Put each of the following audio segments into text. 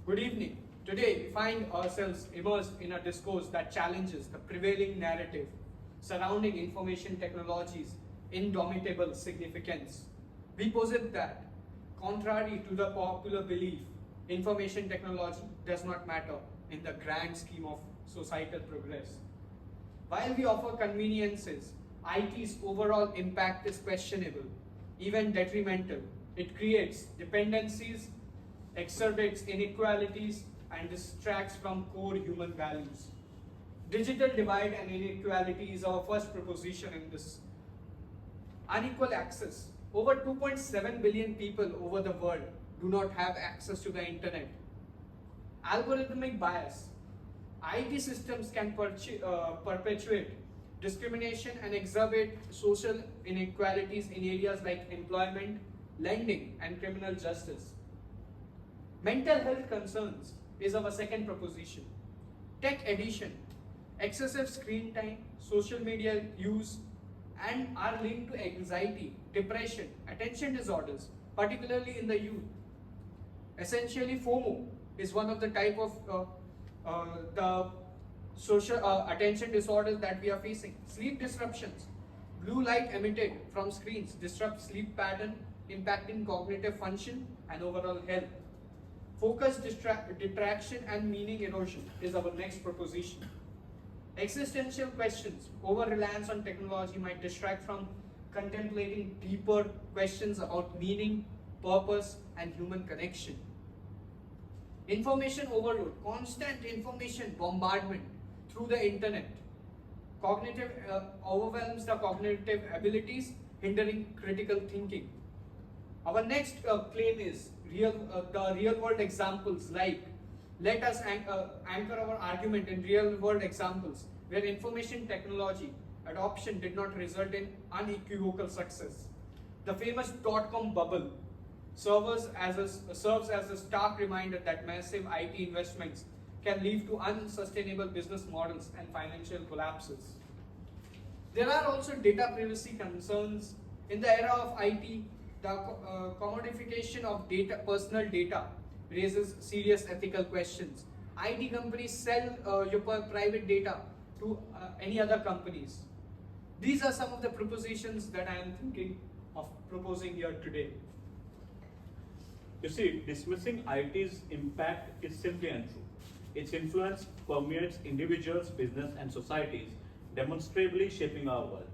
Good evening. Today, we find ourselves immersed in a discourse that challenges the prevailing narrative surrounding information technology's indomitable significance. We posit that, contrary to the popular belief, information technology does not matter in the grand scheme of societal progress. While we offer conveniences, IT's overall impact is questionable, even detrimental. It creates dependencies, exacerbates inequalities, and distracts from core human values. Digital divide and inequality is our first proposition in this. Unequal access. Over 2.7 billion people over the world do not have access to the internet. Algorithmic bias. IT systems can perpetuate discrimination and exacerbate social inequalities in areas like employment, lending, and criminal justice. Mental health concerns is our second proposition. Tech addiction, excessive screen time, social media use, and are linked to anxiety, depression, attention disorders, particularly in the youth. Essentially, FOMO is one of the type of the social attention disorders that we are facing. Sleep disruptions. Blue light emitted from screens disrupts sleep pattern, impacting cognitive function and overall health. Focus detraction and meaning erosion is our next proposition. Existential questions. Over-reliance on technology might distract from contemplating deeper questions about meaning, purpose, and human connection. Information overload. Constant information bombardment through the internet. Cognitive overwhelms the cognitive abilities, hindering critical thinking. Our next claim is the real-world examples, like let us anchor our argument in real-world examples where information technology adoption did not result in unequivocal success. The famous dot-com bubble serves as a stark reminder that massive IT investments can lead to unsustainable business models and financial collapses. There are also data privacy concerns. In the era of IT, the commodification of personal data, raises serious ethical questions. IT companies sell your private data to any other companies. These are some of the propositions that I am thinking of proposing here today. You see, dismissing IT's impact is simply untrue. Its influence permeates individuals, business, and societies, demonstrably shaping our world.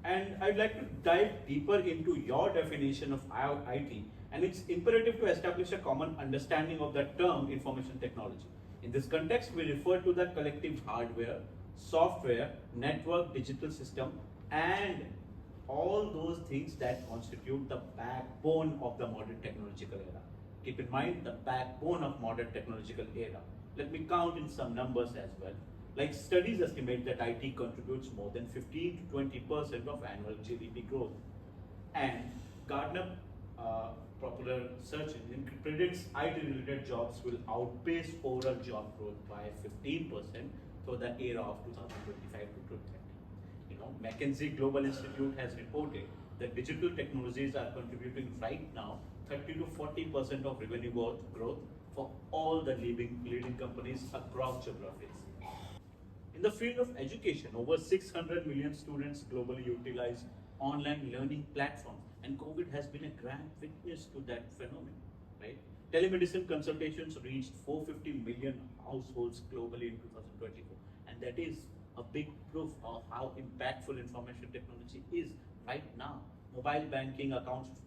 And I'd like to dive deeper into your definition of IT, and it's imperative to establish a common understanding of the term information technology. In this context, we refer to the collective hardware, software, network, digital system, and all those things that constitute the backbone of the modern technological era. Keep in mind the backbone of modern technological era. Let me count in some numbers as well. Like studies estimate that IT contributes more than 15 to 20% of annual GDP growth. And Gartner popular search engine predicts IT-related jobs will outpace overall job growth by 15% for the era of 2025 to 2030. McKinsey Global Institute has reported that digital technologies are contributing right now 30 to 40% of revenue growth for all the leading companies across geographies. In the field of education, over 600 million students globally utilize online learning platforms, and COVID has been a grand witness to that phenomenon, right? Telemedicine consultations reached 450 million households globally in 2024, and that is a big proof of how impactful information technology is right now. Mobile banking accounts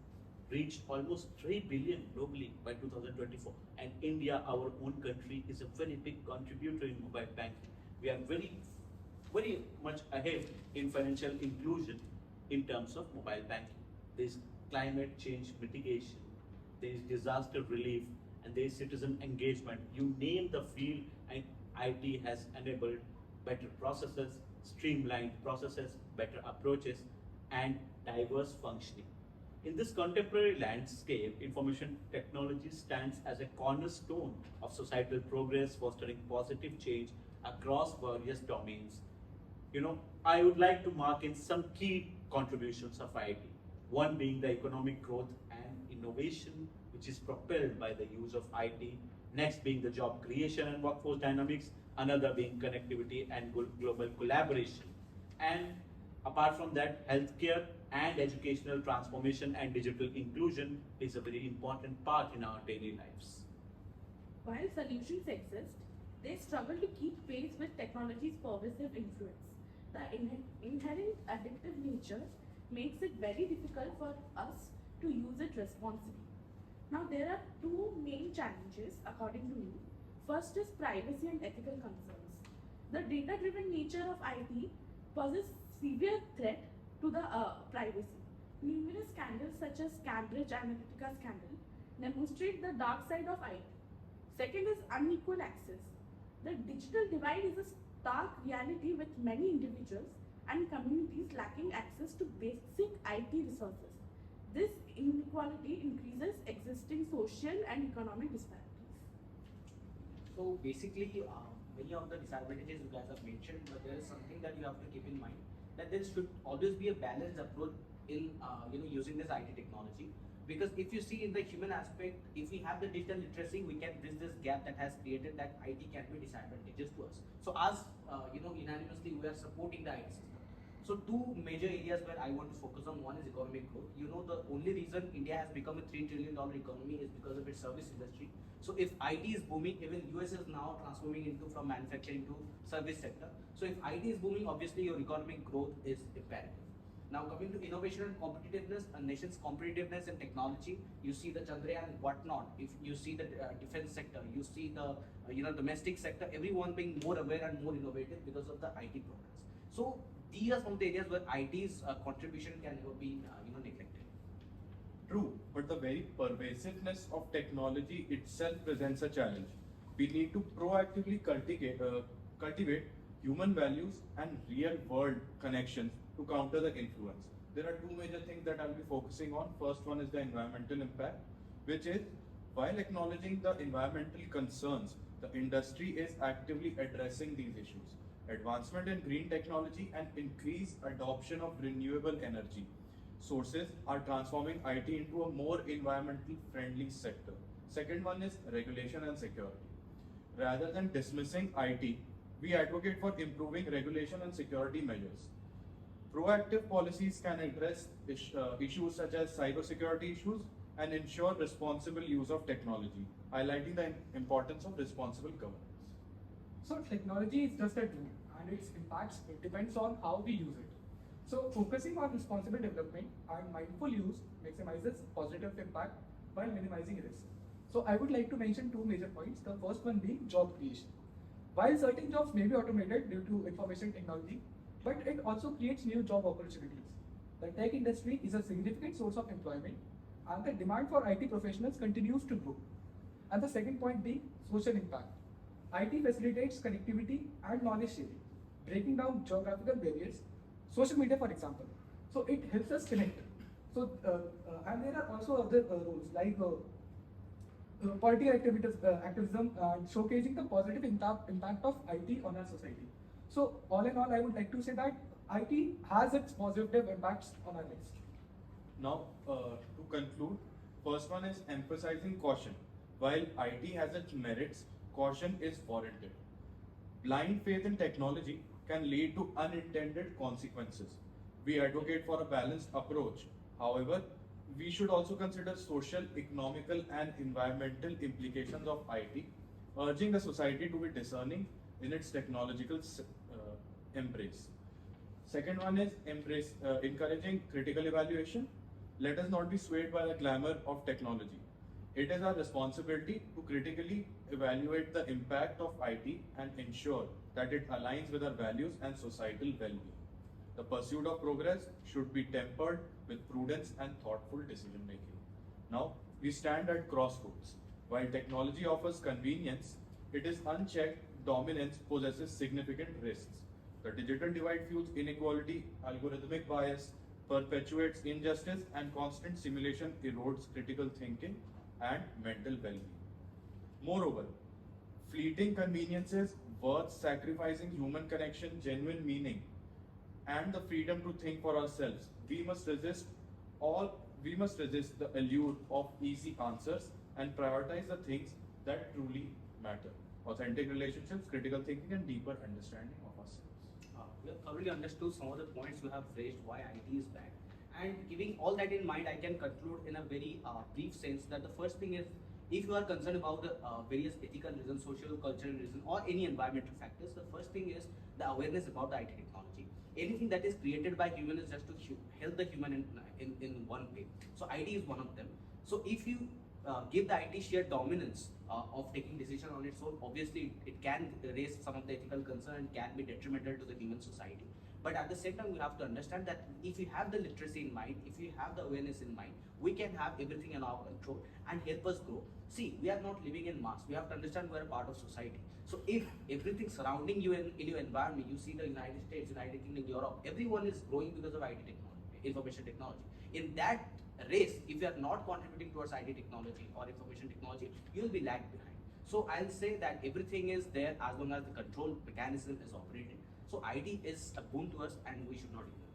reached almost 3 billion globally by 2024, and India, our own country, is a very big contributor in mobile banking. We are very much ahead in financial inclusion in terms of mobile banking. There is climate change mitigation, there is disaster relief, and there is citizen engagement. You name the field, and IT has enabled better processes, streamlined processes, better approaches, and diverse functioning. In this contemporary landscape, information technology stands as a cornerstone of societal progress, fostering positive change across various domains. I would like to mark in some key contributions of IT. One being the economic growth and innovation, which is propelled by the use of IT next being the job creation and workforce dynamics, another being connectivity and global collaboration. And apart from that, healthcare and educational transformation and digital inclusion is a very important part in our daily lives. While solutions exist, they struggle to keep pace with technology's pervasive influence. The inherent addictive nature makes it very difficult for us to use it responsibly. Now, there are two main challenges, according to me. First is privacy and ethical concerns. The data driven nature of IT poses severe threat to the privacy. Numerous scandals, such as Cambridge Analytica scandal, demonstrate the dark side of IT. Second is unequal access. The digital divide is a stark reality with many individuals and communities lacking access to basic IT resources. This inequality increases existing social and economic disparities. So basically, many of the disadvantages you guys have mentioned, but there is something that you have to keep in mind, that there should always be a balanced approach in using this IT technology. Because if you see in the human aspect, if we have the digital literacy, we can bridge this gap that has created that IT can be disadvantageous to us. So as unanimously we are supporting the IT system. So two major areas where I want to focus on, one is economic growth. You know, the only reason India has become a $3 trillion economy is because of its service industry. So if IT is booming, even US is now transforming into from manufacturing to service sector. So if IT is booming, obviously your economic growth is imperative. Now coming to innovation and competitiveness, a nation's competitiveness in technology, you see the Chandrayaan and whatnot. If you see the defense sector, you see the domestic sector, everyone being more aware and more innovative because of the IT progress. So these are some of the areas where IT's contribution can never be neglected. True, but the very pervasiveness of technology itself presents a challenge. We need to proactively cultivate human values and real-world connections to counter the influence. There are two major things that I'll be focusing on. First one is the environmental impact, which is while acknowledging the environmental concerns, the industry is actively addressing these issues. Advancement in green technology and increased adoption of renewable energy sources are transforming IT into a more environmentally friendly sector. Second one is regulation and security. Rather than dismissing IT, we advocate for improving regulation and security measures. Proactive policies can address issues such as cybersecurity issues and ensure responsible use of technology, highlighting the importance of responsible governance. So technology is just a tool and its impacts, it depends on how we use it. So focusing on responsible development and mindful use maximizes positive impact while minimizing risk. So I would like to mention two major points. The first one being job creation. While certain jobs may be automated due to information technology, but it also creates new job opportunities. The tech industry is a significant source of employment and the demand for IT professionals continues to grow. And the second point being social impact. IT facilitates connectivity and knowledge sharing, breaking down geographical barriers, social media for example. So it helps us connect. So and there are also other roles like political activism and showcasing the positive impact of IT on our society. So all in all, I would like to say that IT has its positive impacts on our lives. Now, to conclude, first one is emphasizing caution. While IT has its merits, caution is warranted. Blind faith in technology can lead to unintended consequences. We advocate for a balanced approach. However, we should also consider social, economical, and environmental implications of IT, urging the society to be discerning in its technological embrace. Second one is encouraging critical evaluation. Let us not be swayed by the glamour of technology. It is our responsibility to critically evaluate the impact of IT and ensure that it aligns with our values and societal well-being. The pursuit of progress should be tempered with prudence and thoughtful decision making. Now, we stand at crossroads. While technology offers convenience, it is unchecked dominance possesses significant risks. The digital divide fuels inequality, algorithmic bias, perpetuates injustice, and constant simulation erodes critical thinking and mental well-being. Moreover, fleeting conveniences worth sacrificing human connection, genuine meaning, and the freedom to think for ourselves. We must resist the allure of easy answers and prioritize the things that truly matter. Authentic relationships, critical thinking, and deeper understanding of ourselves. We have thoroughly understood some of the points you have raised why IT is bad. And giving all that in mind, I can conclude in a very brief sense that the first thing is, if you are concerned about the various ethical reasons, social, cultural reasons, or any environmental factors, the first thing is the awareness about the IT technology. Anything that is created by human is just to help the human in one way. So IT is one of them. So if you give the IT sheer dominance of taking decision on its own, obviously it can raise some of the ethical concern, can be detrimental to the human society. But at the same time, we have to understand that if you have the literacy in mind, if you have the awareness in mind, we can have everything in our control and help us grow. See, we are not living in Mars. We have to understand we are a part of society. So if everything surrounding you in your environment, you see the United States, United Kingdom, Europe, everyone is growing because of IT technology, information technology. In that race, if you are not contributing towards IT technology or information technology, you will be lagged behind. So I'll say that everything is there as long as the control mechanism is operating. So IT is a boon to us and we should not ignore it.